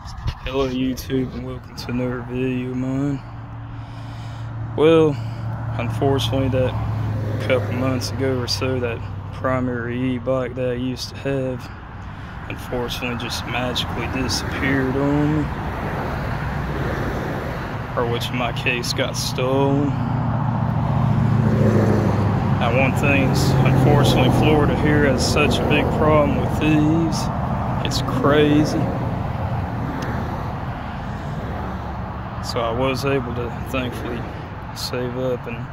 Hello YouTube, and welcome to another video of mine. Well, unfortunately that couple months ago or so, that primary e-bike that I used to have unfortunately just magically disappeared on me, or which in my case got stolen. Now one thing's, unfortunately Florida here has such a big problem with thieves. It's crazy. So I was able to thankfully save up and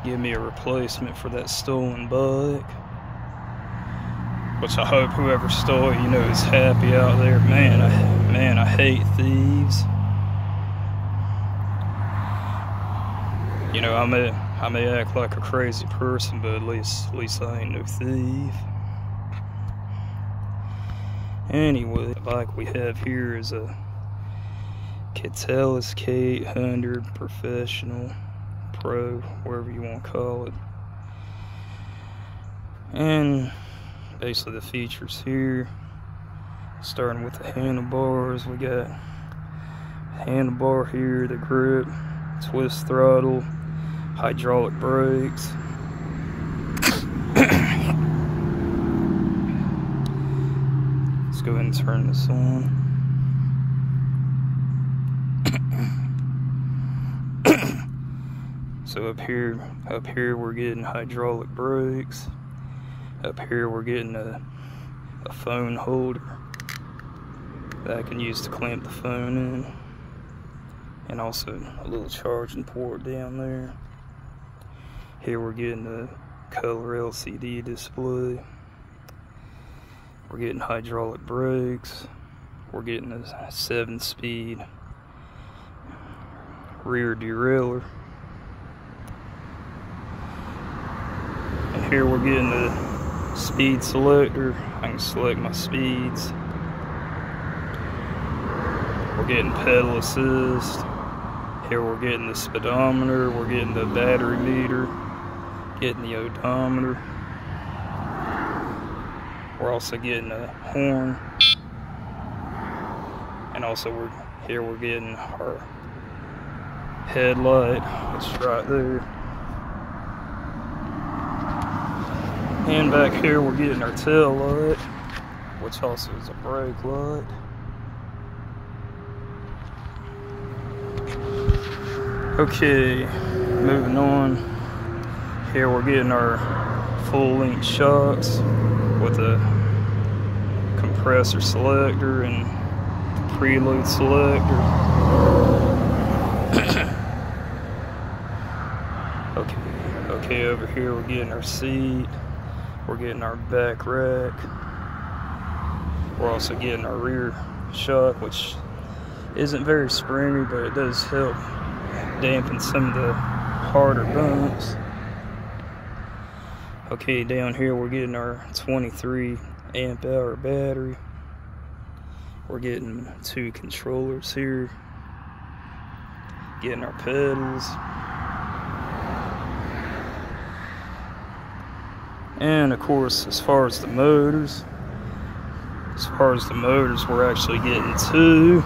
give me a replacement for that stolen bike, which I hope whoever stole it, is happy out there. Man, I hate thieves. I may act like a crazy person, but at least I ain't no thief. Anyway, the bike we have here is a Keteles K800 Professional Pro, whatever you want to call it. And basically the features here, starting with the handlebars, we got handlebar here, the grip, twist throttle, hydraulic brakes. Let's go ahead and turn this on. So up here we're getting hydraulic brakes. Up here we're getting a phone holder that I can use to clamp the phone in, and also a little charging port down there. Here we're getting a color LCD display. We're getting hydraulic brakes. We're getting a 7-speed rear derailleur. And here we're getting the speed selector. I can select my speeds. We're getting pedal assist. Here we're getting the speedometer. We're getting the battery meter. Getting the odometer. We're also getting a horn. And also we're getting our headlight, which is right there. And back here we're getting our tail light, which also is a brake light. Okay, moving on. Here we're getting our full-length shocks with a compressor selector and preload selector. Okay, over here we're getting our seat. We're getting our back rack. We're also getting our rear shock, which isn't very springy, but it does help dampen some of the harder bumps. Okay, down here we're getting our 23 amp hour battery. We're getting 2 controllers here. Getting our pedals. And of course, as far as the motors, we're actually getting 2.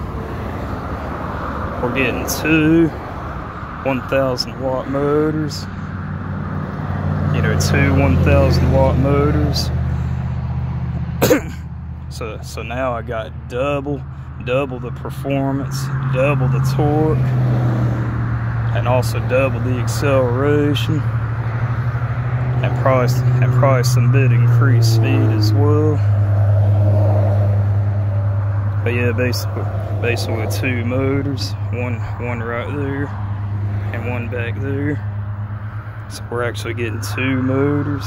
We're getting 2 1,000 watt motors. 2 1,000 watt motors. So now I got double the performance, double the torque, and also double the acceleration, and probably some bit increased speed as well. But yeah, basically with 2 motors, one right there and one back there. So we're actually getting 2 motors.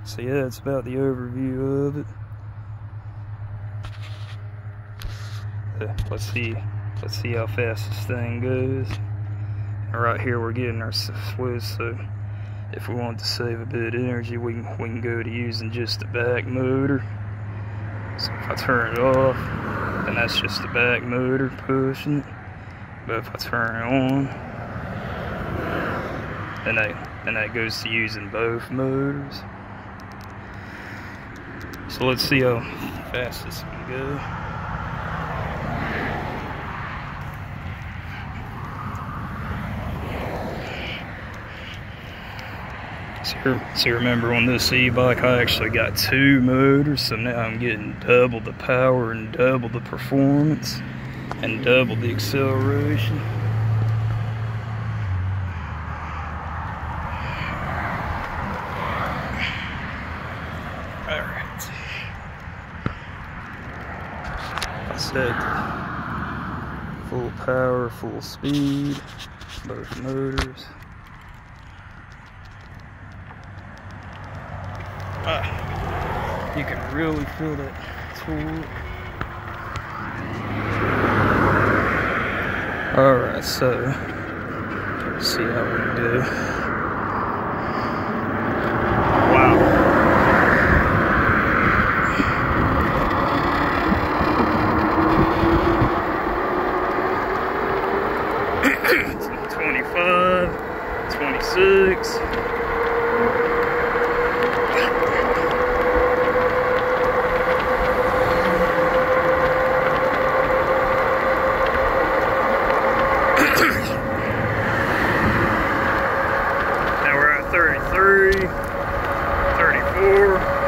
So yeah, that's about the overview of it. Let's see how fast this thing goes. And right here we're getting our switch, so if we want to save a bit of energy, we can go to using just the back motor. So if I turn it off, then that's just the back motor pushing it. But if I turn it on, then that goes to using both motors. So let's see how fast this can go. So remember, on this e-bike I actually got 2 motors, so now I'm getting double the power and double the performance and double the acceleration. Alright. I set full power, full speed, both motors. You can really feel that torque. Alright, so let's see how we do. Wow. $25, $26. Now we're at 33, 34.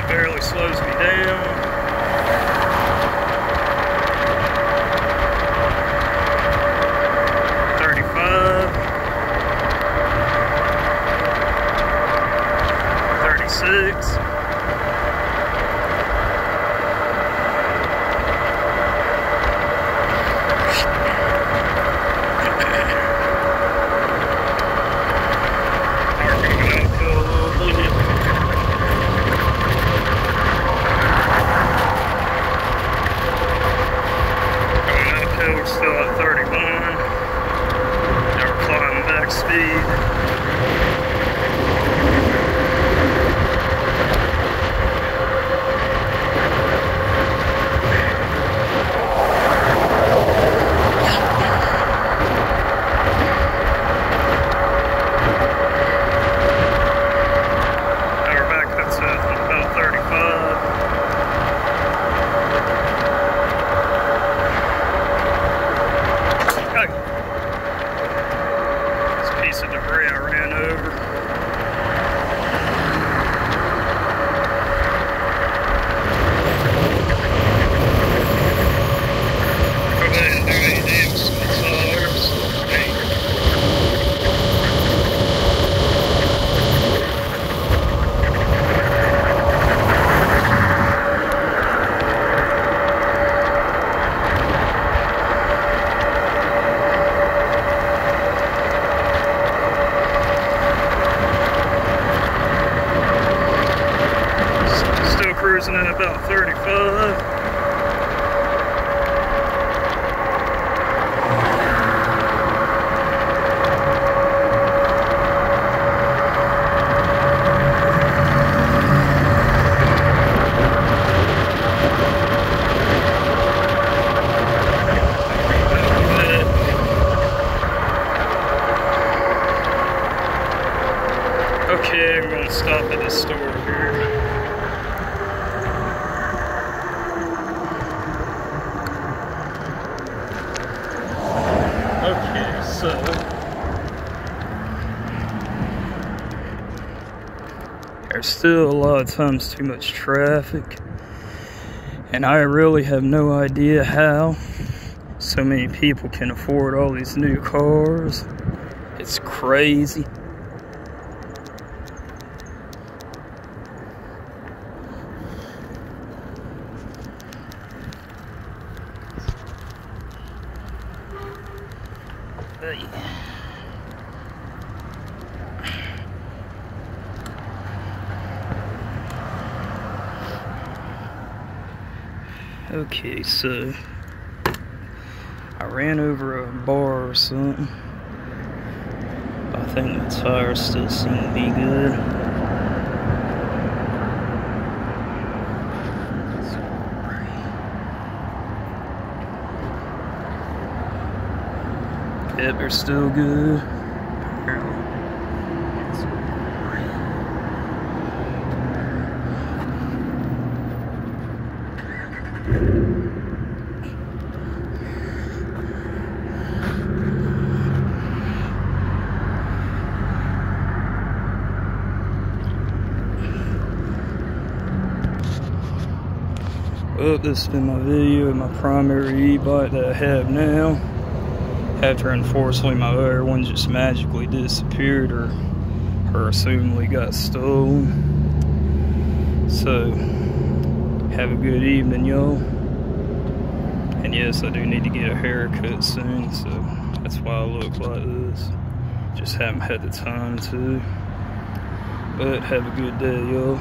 Barely slows me down. $35, $36. Still at 31. Now we're climbing back speed. Now we're back up to about 35. Piece of debris I ran over. Go ahead and do any damage to the tires. Cruising at about 35. Okay, we're going to stop at this store here. Okay, so there's still a lot of times too much traffic, and I really have no idea how so many people can afford all these new cars. It's crazy. Hey. Okay, so I ran over a bar or something. I think the tires still seem to be good. Yep, they're still good. Well, this has been my video of my primary e-bike that I have now. After unfortunately my other one just magically disappeared or assumedly got stolen. So, have a good evening, y'all. And yes, I do need to get a haircut soon, so that's why I look like this. Just haven't had the time to. But have a good day, y'all.